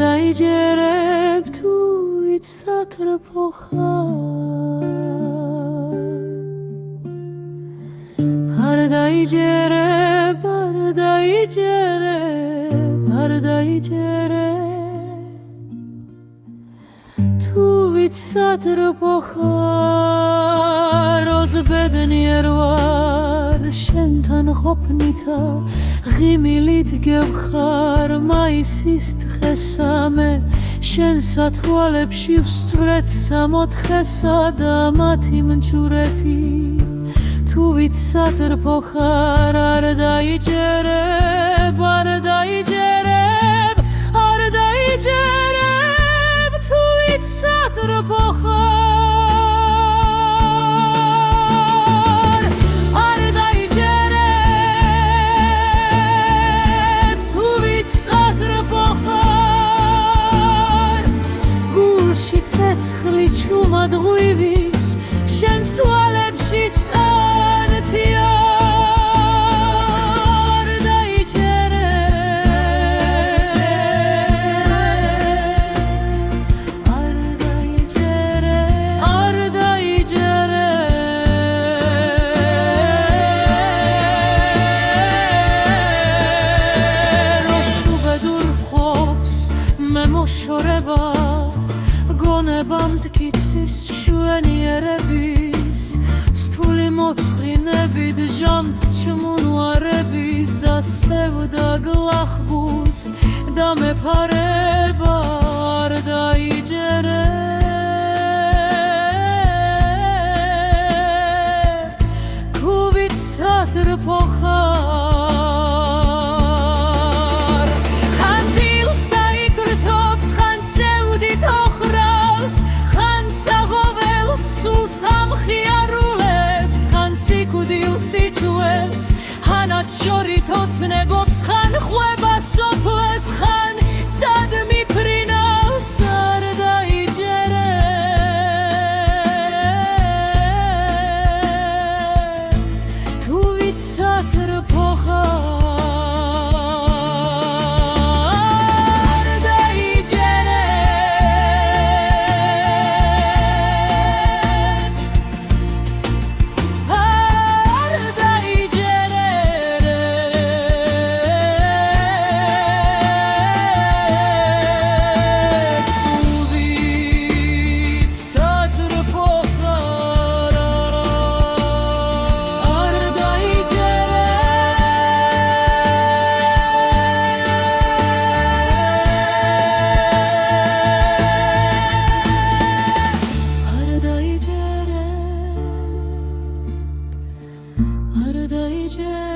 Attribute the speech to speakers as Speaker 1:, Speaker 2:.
Speaker 1: დაიჯერებ თუ იცად რო არ დაიჯერებ თუ იცად რო rozbednier ვარ შენთან ყოფნითა ღიმილით გევხარ მაისის დღესა მე შენსა თვალებში ვსწვრეთ სამოთხესა და მათი მჭურეთი თუ იცად რო არ დაიჯერებ თუ იცად რო ცეცხლი ჩუმად ღვივის შენს თვალებში წანთია მოშორება გონებამტკიცის შვენიერების სტული მოწყინებით ჟამთ ჩმუნვარების და სევდა გლახბულს და მეფარება არ დაიჯერებ თუ ვიცად რო შორით ოცნებობს ხან ხვება სოფლეს ხან ცად მიფრინავს არ დაიჯერებ თუ იცად რო არ დაიჯერებ